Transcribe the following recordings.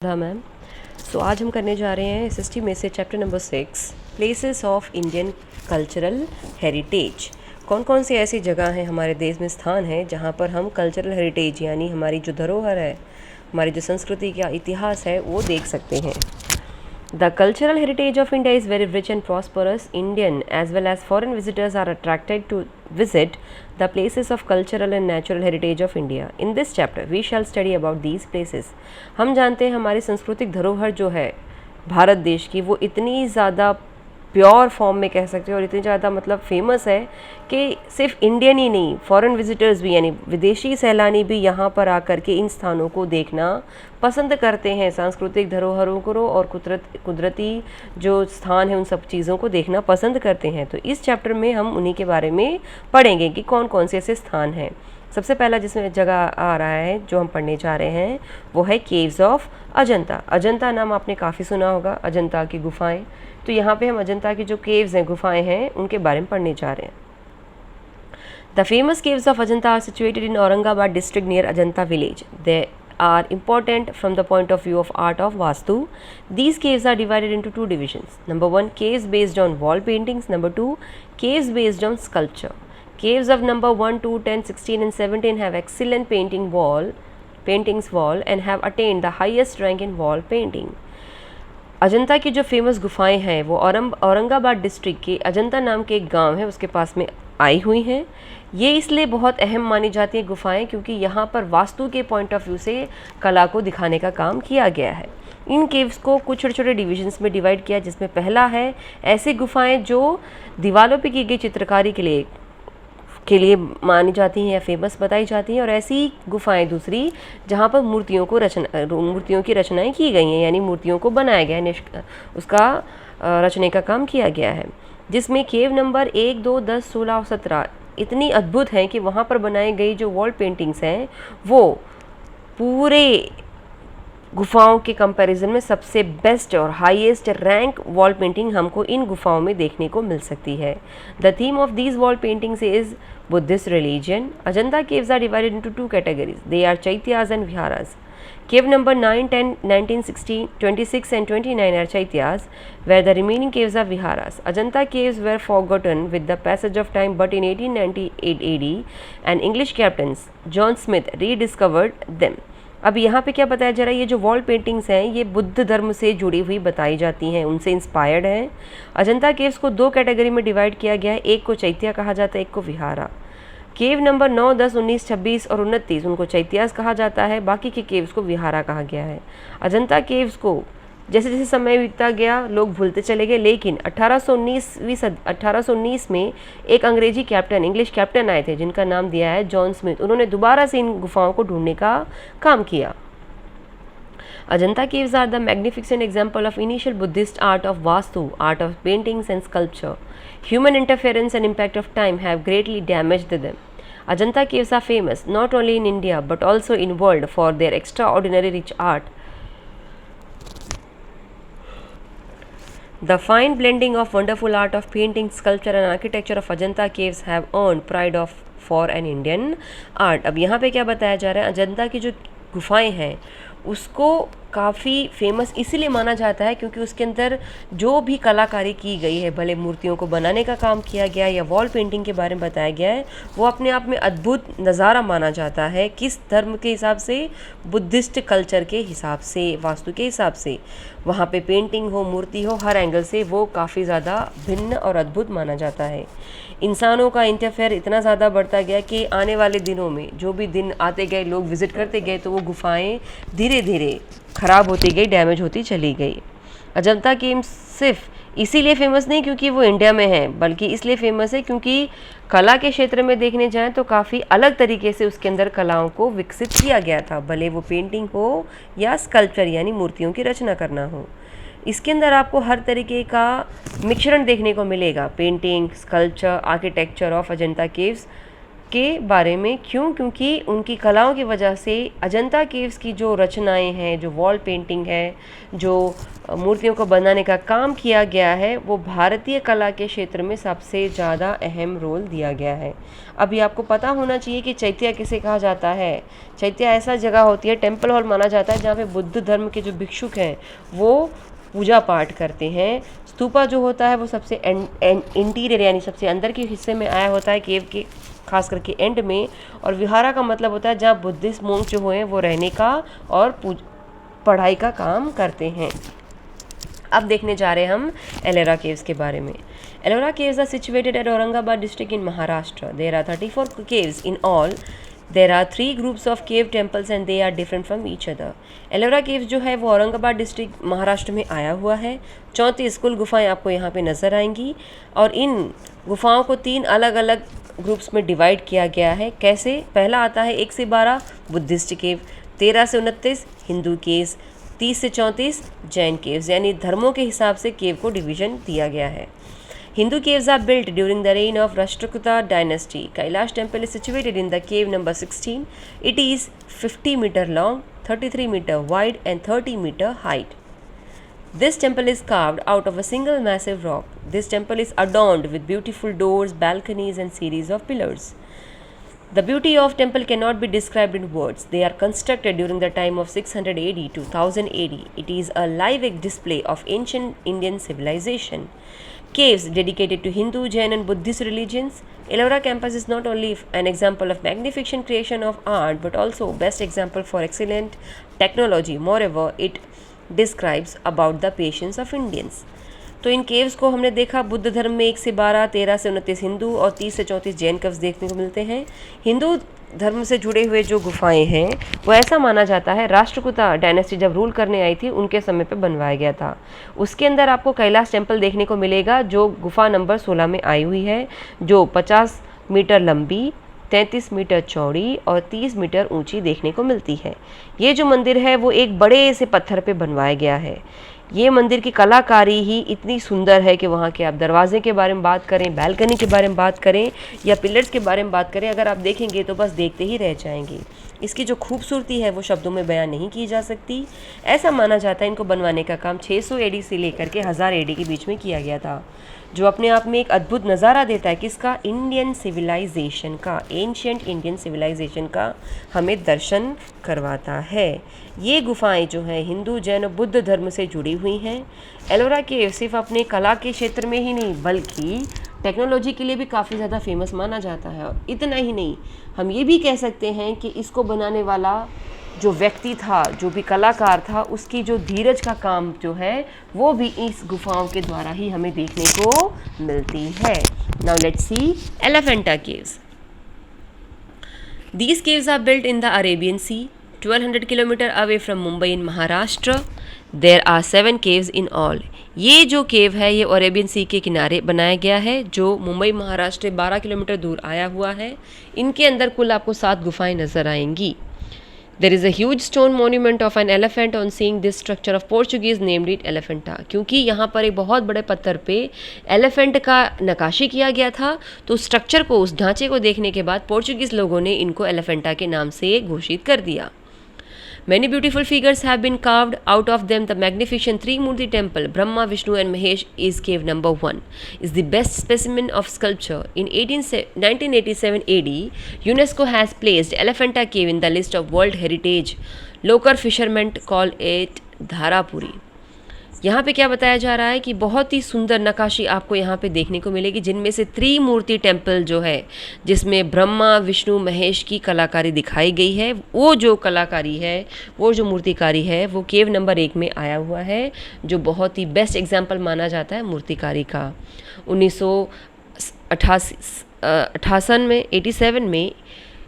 हाँ मैम। सो आज हम करने जा रहे हैं एसएसटी में से chapter number 6 places of Indian cultural heritage. कौन कौन सी ऐसी जगह हैं हमारे देश में, स्थान है जहाँ पर हम कल्चरल हेरिटेज यानी हमारी जो धरोहर है, हमारी जो संस्कृति का इतिहास है वो देख सकते हैं। The cultural heritage of India is very rich and prosperous. Indian as well as foreign visitors are attracted to visit the places of cultural and natural heritage of India. In this chapter, we shall study about these places. हम जानते हैं हमारी सांस्कृतिक धरोहर जो है भारत देश की, वो इतनी ज़्यादा प्योर फॉर्म में कह सकते हैं और इतनी ज़्यादा मतलब फेमस है कि सिर्फ इंडियन ही नहीं, फॉरेन विजिटर्स भी यानी विदेशी सैलानी भी यहाँ पर आकर के इन स्थानों को देखना पसंद करते हैं। सांस्कृतिक धरोहरों को और कुदरती जो स्थान है उन सब चीज़ों को देखना पसंद करते हैं। तो इस चैप्टर में हम उन्हीं के बारे में पढ़ेंगे कि कौन कौन से ऐसे स्थान हैं। सबसे पहला जिसमें जगह आ रहा है जो हम पढ़ने जा रहे हैं वो है केव्स ऑफ अजंता। अजंता नाम आपने काफ़ी सुना होगा, अजंता की गुफाएं। तो यहाँ पे हम अजंता की जो केव्स हैं, गुफाएं हैं, उनके बारे में पढ़ने जा रहे हैं। The famous caves of Ajanta are situated in Aurangabad district near Ajanta village. They are important from the point of view of art of Vastu. These caves are divided into two divisions. Number 1, caves based on wall paintings. Number 2, caves based on sculpture. Caves of number 1, 2, 10, 16 and 17 have excellent paintings wall and have attained the highest rank in wall painting. Ajanta की जो famous गुफाएं हैं वो Aurangabad district के अजंता नाम के एक गांव है उसके पास में आई हुई हैं। ये इसलिए बहुत अहम मानी जाती हैं गुफाएं क्योंकि यहाँ पर वास्तु के पॉइंट ऑफ व्यू से कला को दिखाने का काम किया गया है। इन केव्स को कुछ छोटे छोटे डिविजन्स में डिवाइड किया, जिसमें पहला है ऐसी गुफाएं जो दीवारों पर की गई चित्रकारी के लिए मानी जाती हैं या फेमस बताई जाती हैं, और ऐसी गुफाएं दूसरी जहाँ पर मूर्तियों की रचनाएं की गई हैं यानी मूर्तियों को बनाया गया है, उसका रचने का काम किया गया है। जिसमें केव नंबर 1, 2, 10, 16 और 17 इतनी अद्भुत हैं कि वहाँ पर बनाई गई जो वॉल पेंटिंग्स हैं वो पूरे गुफाओं के कंपैरिजन में सबसे बेस्ट और हाईएस्ट रैंक वॉल पेंटिंग हमको इन गुफाओं में देखने को मिल सकती है। The theme of these wall paintings is Buddhist religion. Ajanta caves are divided into two categories. They are chaityas and viharas. Cave number 9, 10, 19, 16, 26 and 29 are chaityas, where the remaining caves are viharas. Ajanta caves were forgotten with the passage of time, but in 1898 AD, an English captain, John Smith, rediscovered them. अब यहाँ पे क्या बताया जा रहा है, ये जो वॉल पेंटिंग्स हैं ये बुद्ध धर्म से जुड़ी हुई बताई जाती हैं, उनसे इंस्पायर्ड हैं। अजंता केव्स को दो कैटेगरी में डिवाइड किया गया है, एक को चैत्या कहा जाता है, एक को विहारा। केव नंबर 9, 10, 19, 26 और 29 उनको चैत्यास कहा जाता है, बाकी के केव्स को विहारा कहा गया है। अजंता केव्स को जैसे जैसे समय बीतता गया लोग भूलते चले गए, लेकिन 1819 में एक इंग्लिश कैप्टन आए थे जिनका नाम दिया है जॉन स्मिथ। उन्होंने दोबारा से इन गुफाओं को ढूंढने का काम किया। Ajanta caves are the magnificent example of initial Buddhist art of Vastu, art of paintings and sculpture. Human interference and impact of time have greatly damaged them. Ajanta caves are famous not only in India but also in world for their extraordinary rich art. The fine blending of wonderful art of painting, sculpture and architecture of Ajanta caves have earned pride of for an Indian art. अब यहाँ पे क्या बताया जा रहा है, अजंता की जो गुफाएं हैं उसको काफ़ी फेमस इसीलिए माना जाता है क्योंकि उसके अंदर जो भी कलाकारी की गई है, भले मूर्तियों को बनाने का काम किया गया या वॉल पेंटिंग के बारे में बताया गया है, वो अपने आप में अद्भुत नज़ारा माना जाता है। किस धर्म के हिसाब से? बुद्धिस्ट कल्चर के हिसाब से, वास्तु के हिसाब से। वहाँ पे पेंटिंग हो, मूर्ति हो, हर एंगल से वो काफ़ी ज़्यादा भिन्न और अद्भुत माना जाता है। इंसानों का इंटरफेयर इतना ज़्यादा बढ़ता गया कि आने वाले दिनों में जो भी दिन आते गए, लोग विज़िट करते गए, तो वो गुफाएं धीरे धीरे ख़राब होती गई, डैमेज होती चली गई। अजंता केव्स सिर्फ इसीलिए फेमस नहीं क्योंकि वो इंडिया में है, बल्कि इसलिए फेमस है क्योंकि कला के क्षेत्र में देखने जाएं तो काफ़ी अलग तरीके से उसके अंदर कलाओं को विकसित किया गया था, भले वो पेंटिंग हो या स्कल्पचर यानी मूर्तियों की रचना करना हो। इसके अंदर आपको हर तरीके का मिश्रण देखने को मिलेगा, painting, sculpture, architecture of Ajanta caves के बारे में। क्यों? क्योंकि उनकी कलाओं की वजह से अजंता केव्स की जो रचनाएं हैं, जो वॉल पेंटिंग है, जो मूर्तियों को बनाने का काम किया गया है, वो भारतीय कला के क्षेत्र में सबसे ज़्यादा अहम रोल दिया गया है। अभी आपको पता होना चाहिए कि चैत्या किसे कहा जाता है। चैत्या ऐसा जगह होती है, टेम्पल हॉल माना जाता है, जहाँ पे बुद्ध धर्म के जो भिक्षुक हैं वो पूजा पाठ करते हैं। स्तूपा जो होता है वो सबसे इंटीरियर यानी सबसे अंदर के हिस्से में आया होता है, केव के खास करके एंड में। और विहारा का मतलब होता है जहाँ बुद्धिस्ट मोंक जो हुए हैं वो रहने का और पढ़ाई का काम करते हैं। अब देखने जा रहे हैं हम एलोरा केव्स के बारे में। Ellora caves are situated at Aurangabad district in Maharashtra. There are 34 caves in all. There are 3 groups of cave temples and they are different from each other. Ellora caves जो है वो औरंगाबाद डिस्ट्रिक्ट महाराष्ट्र में आया हुआ है। 34 कुल गुफाएं आपको यहाँ पे नज़र आएंगी और इन गुफाओं को 3 अलग अलग ग्रुप्स में डिवाइड किया गया है। कैसे? पहला आता है 1 से 12 बुद्धिस्ट केव, 13 से 29 हिंदू केव्स, 30 से 34 जैन केव्स, यानी धर्मों के हिसाब से केव को डिवीजन दिया गया है। Hindu caves are built during the reign of Rashtrakuta dynasty. Kailash temple is situated in the cave number 16. It is 50-meter long, 33-meter wide and 30-meter height. This temple is carved out of a single massive rock. This temple is adorned with beautiful doors, balconies and series of pillars. The beauty of temple cannot be described in words. They are constructed during the time of 600 AD to 1000 AD. It is a live display of ancient Indian civilization. Caves dedicated to Hindu, Jain and Buddhist religions. Ellora campus is not only an example of magnificent creation of art but also best example for excellent technology. Moreover, it describes about the patience of Indians. तो इन caves को हमने देखा बुद्ध धर्म में 1 से 12, 13 से 29 हिंदू और 30 से 34 जैन केव्स देखने को मिलते हैं। हिंदू धर्म से जुड़े हुए जो गुफाएं हैं वो ऐसा माना जाता है राष्ट्रकूटा डायनेस्टी जब रूल करने आई थी उनके समय पे बनवाया गया था। उसके अंदर आपको कैलाश टेम्पल देखने को मिलेगा जो गुफा नंबर 16 में आई हुई है, जो 50 मीटर लंबी, 33 मीटर चौड़ी और 30 मीटर ऊंची देखने को मिलती है। ये जो मंदिर है वो एक बड़े से पत्थर पे बनवाया गया है। ये मंदिर की कलाकारी ही इतनी सुंदर है कि वहाँ के आप दरवाजे के बारे में बात करें, बालकनी के बारे में बात करें या पिलर्स के बारे में बात करें, अगर आप देखेंगे तो बस देखते ही रह जाएंगे। इसकी जो खूबसूरती है वो शब्दों में बयान नहीं की जा सकती। ऐसा माना जाता है इनको बनवाने का काम 600 एडी से लेकर के 1000 एडी के बीच में किया गया था, जो अपने आप में एक अद्भुत नज़ारा देता है किसका? इंडियन सिविलाइजेशन का, एंशिएंट इंडियन सिविलाइजेशन का हमें दर्शन करवाता है। ये गुफाएं जो हैं हिंदू, जैन और बुद्ध धर्म से जुड़ी हुई हैं। एलोरा केव सिर्फ अपने कला के क्षेत्र में ही नहीं बल्कि टेक्नोलॉजी के लिए भी काफ़ी ज़्यादा फेमस माना जाता है। और इतना ही नहीं, हम ये भी कह सकते हैं कि इसको बनाने वाला जो व्यक्ति था, जो भी कलाकार था, उसकी जो धीरज का काम जो है वो भी इस गुफाओं के द्वारा ही हमें देखने को मिलती है। Now let's see Elephanta caves. These caves are built in the Arabian Sea, 1200 kilometre away from Mumbai in Maharashtra. There are 7 caves in all. ये जो केव है ये अरेबियन सी के किनारे बनाया गया है जो मुंबई महाराष्ट्र 12 किलोमीटर दूर आया हुआ है। इनके अंदर कुल आपको 7 गुफाएं नज़र आएंगी। There is a huge stone monument of an elephant. On seeing this structure of Portuguese named it Elephanta. क्योंकि यहाँ पर एक बहुत बड़े पत्थर पे एलिफेंट का नक्काशी किया गया था, तो स्ट्रक्चर को, उस ढांचे को देखने के बाद पोर्चुगीज़ लोगों ने इनको एलिफेंटा के नाम से घोषित कर दिया। Many beautiful figures have been carved. Out of them, the magnificent Trimurti temple, Brahma, Vishnu and Mahesh is cave number 1. Is the best specimen of sculpture. In 1987 AD, UNESCO has placed Elephanta cave in the list of World Heritage. Local fishermen call it Dharapuri. यहाँ पे क्या बताया जा रहा है कि बहुत ही सुंदर नक्काशी आपको यहाँ पे देखने को मिलेगी, जिनमें से त्रिमूर्ति टेम्पल जो है जिसमें ब्रह्मा, विष्णु, महेश की कलाकारी दिखाई गई है, वो जो कलाकारी है, वो जो मूर्तिकारी है वो केव नंबर 1 में आया हुआ है, जो बहुत ही बेस्ट एग्जाम्पल माना जाता है मूर्तिकारी का। 1988 में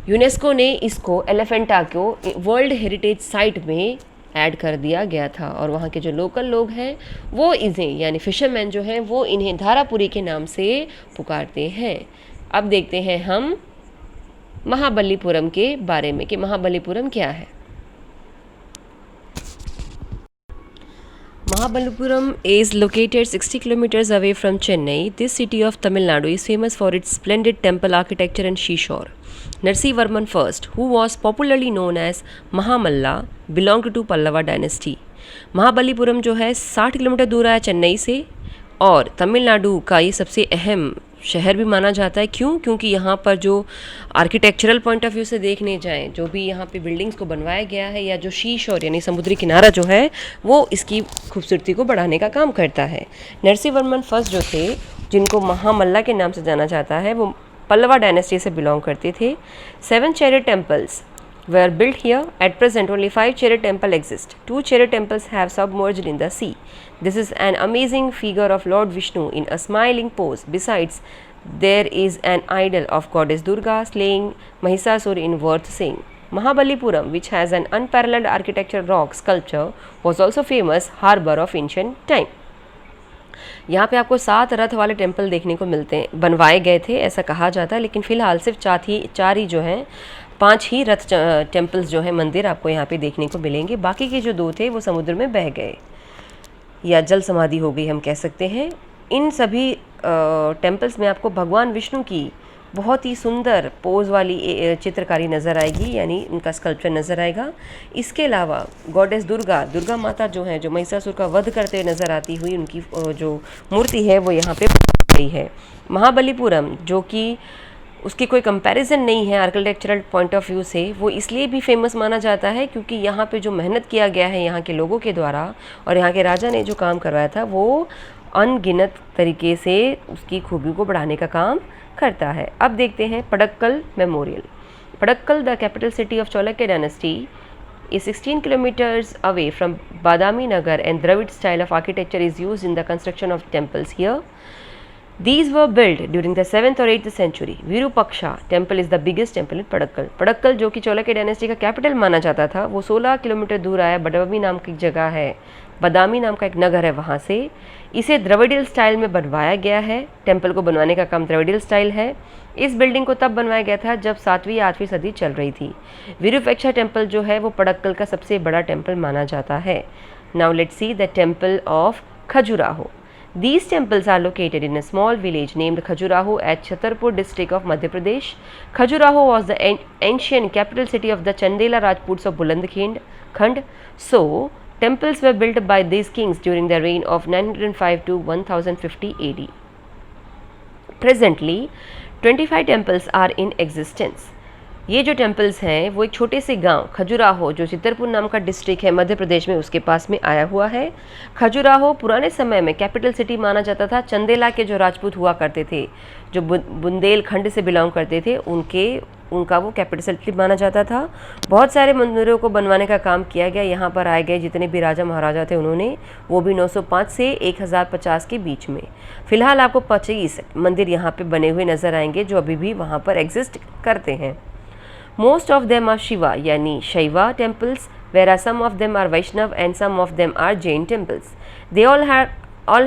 यूनेस्को ने इसको एलिफेंटा को वर्ल्ड हेरिटेज साइट में ऐड कर दिया गया था और वहाँ के जो लोकल लोग हैं वो इन्हें यानी फिशरमैन जो हैं वो इन्हें धारापुरी के नाम से पुकारते हैं। अब देखते हैं हम महाबलीपुरम के बारे में कि महाबलीपुरम क्या है। Mahabalipuram is located 60 kilometers away from Chennai. This city of Tamil Nadu is famous for its splendid temple architecture and seashore. Narsivarman first, who was popularly known as Mahamalla, belonged to Pallava dynasty. Mahabalipuram जो है 60 kilometre दूर है चेन्नई से और तमिलनाडु का ये सबसे अहम शहर भी माना जाता है। क्यों? क्योंकि यहाँ पर जो आर्किटेक्चरल पॉइंट ऑफ व्यू से देखने जाएं, जो भी यहाँ पे बिल्डिंग्स को बनवाया गया है या जो शीश और यानी समुद्री किनारा जो है वो इसकी खूबसूरती को बढ़ाने का काम करता है। नरसिंहवर्मन फर्स्ट जो थे, जिनको महामल्ला के नाम से जाना जाता है, वो पल्लवा डायनेस्टी से बिलोंग करते थे। 7 chariot temples were built here. At present, only 5 chariot temples exist. 2 chariot temples have submerged in the sea. This is an amazing figure of Lord Vishnu in a smiling pose. Besides, there is an idol of goddess Durga slaying Mahisasur in worth seeing. Mahabalipuram, which has an unparalleled architecture rock sculpture, was also famous harbor of ancient time. यहाँ पे आपको 7 रथ वाले temple देखने को मिलते हैं, बनवाए गए थे ऐसा कहा जाता है, लेकिन फ़िलहाल सिर्फ 4 ही जो हैं, 5 ही रथ टेम्पल्स जो हैं मंदिर आपको यहाँ पे देखने को मिलेंगे। बाकी के जो 2 थे वो समुद्र में बह गए या जल समाधि हो गई हम कह सकते हैं। इन सभी टेम्पल्स में आपको भगवान विष्णु की बहुत ही सुंदर पोज वाली चित्रकारी नज़र आएगी, यानी उनका स्कल्पचर नज़र आएगा। इसके अलावा गॉडेस दुर्गा माता जो है, जो महिषासुर का वध करते हुए नज़र आती हुई उनकी जो मूर्ति है वो यहाँ पे गई है। महाबलीपुरम जो कि उसकी कोई कंपैरिजन नहीं है आर्किटेक्चरल पॉइंट ऑफ व्यू से, वो इसलिए भी फेमस माना जाता है क्योंकि यहाँ पे जो मेहनत किया गया है यहाँ के लोगों के द्वारा और यहाँ के राजा ने जो काम करवाया था वो अनगिनत तरीके से उसकी खूबी को बढ़ाने का काम करता है। अब देखते हैं Pattadakal memorial. Pattadakal, the capital city of Chalukya dynasty, is 16 kilometers away from Badami Nagar, and Dravid style of architecture is used in the construction of temples here. These were built during the 7th or 8th century. Virupaksha temple is the biggest temple in Padakkal. पड़क्कल जो कि Chalukya dynasty का capital माना जाता था, वो 16 kilometre दूर आया। बदामी नाम की एक जगह है, बदामी नाम का एक नगर है, वहाँ से इसे द्रविडियल स्टाइल में बनवाया गया है। टेम्पल को बनवाने का काम द्रविडियल स्टाइल है। इस बिल्डिंग को तब बनवाया गया था जब 7वीं या 8वीं सदी चल रही थी। विरूपाक्षा टेम्पल जो है वो पड़क्कल का सबसे बड़ा टेम्पल माना जाता है। Now let's see the temple of Khajuraho. These temples are located in a small village named Khajuraho at Chhatarpur district of Madhya Pradesh. Khajuraho was the ancient capital city of the Chandela Rajputs of Bulandkhand. So, temples were built by these kings during the reign of 905 to 1050 AD. Presently, 25 temples are in existence. ये जो temples हैं वो एक छोटे से गांव खजुराहो जो चितरपुर नाम का डिस्ट्रिक्ट है मध्य प्रदेश में, उसके पास में आया हुआ है। खजुराहो पुराने समय में कैपिटल सिटी माना जाता था। चंदेला के जो राजपूत हुआ करते थे, जो बुंदेलखंड से बिलोंग करते थे, उनका वो कैपिटल सिटी माना जाता था। बहुत सारे मंदिरों को बनवाने का काम किया गया। यहाँ पर आए गए जितने भी राजा महाराजा थे उन्होंने, वो भी 905 से 1050 के बीच में। फ़िलहाल आपको 25 मंदिर यहाँ पे बने हुए नज़र आएंगे जो अभी भी वहाँ पर एग्जिस्ट करते हैं। Most of them are Shiva यानी Shaiva temples, whereas some of them are Vaishnav and some of them are Jain temples. They all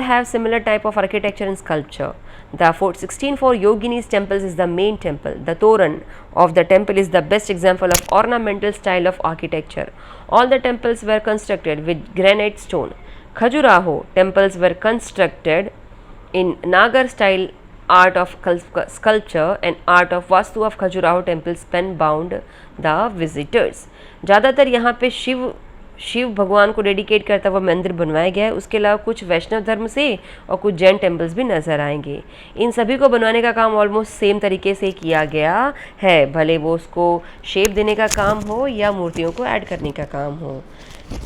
have similar type of architecture and sculpture. The 16 Yogini's temples is the main temple. The Toran of the temple is the best example of ornamental style of architecture. All the temples were constructed with granite stone. Khajuraho temples were constructed in Nagar style art of sculpture and art of Vastu of Khajuraho temple spellbound the visitors. ज़्यादातर यहाँ पे शिव भगवान को dedicate करता हुआ मंदिर बनवाया गया है। उसके अलावा कुछ वैष्णव धर्म से और कुछ जैन टेम्पल्स भी नज़र आएंगे। इन सभी को बनवाने का काम ऑलमोस्ट सेम तरीके से किया गया है, भले वो उसको शेप देने का काम हो या मूर्तियों को ऐड करने का काम हो।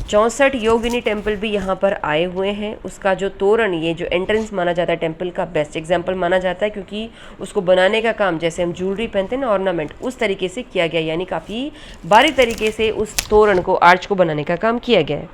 64 योगिनी टेम्पल भी यहाँ पर आए हुए हैं। उसका जो तोरण, ये जो एंट्रेंस माना जाता है टेम्पल का, बेस्ट एग्जाम्पल माना जाता है क्योंकि उसको बनाने का काम जैसे हम ज्वेलरी पहनते हैं ना, ऑर्नामेंट, उस तरीके से किया गया, यानी काफ़ी बारीक तरीके से उस तोरण को, आर्च को बनाने का काम किया गया है।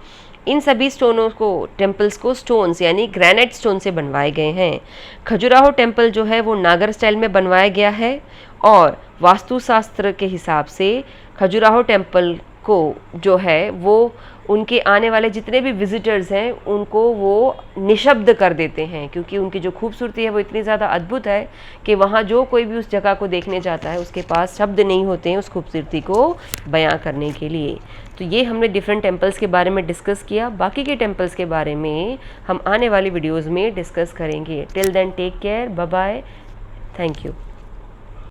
इन सभी स्टोनों को, टेम्पल्स को स्टोन्स यानी ग्रेनाइट स्टोन से बनवाए गए हैं। खजुराहो टेम्पल जो है वो नागर स्टाइल में बनवाया गया है और वास्तुशास्त्र के हिसाब से खजुराहो टेम्पल को जो है वो उनके आने वाले जितने भी विजिटर्स हैं उनको वो निशब्द कर देते हैं, क्योंकि उनकी जो खूबसूरती है वो इतनी ज़्यादा अद्भुत है कि वहाँ जो कोई भी उस जगह को देखने जाता है उसके पास शब्द नहीं होते हैं उस खूबसूरती को बयां करने के लिए। तो ये हमने डिफरेंट टेम्पल्स के बारे में डिस्कस किया। बाकी के टेम्पल्स के बारे में हम आने वाली वीडियोज़ में डिस्कस करेंगे। Till then take care, bye bye, thank you.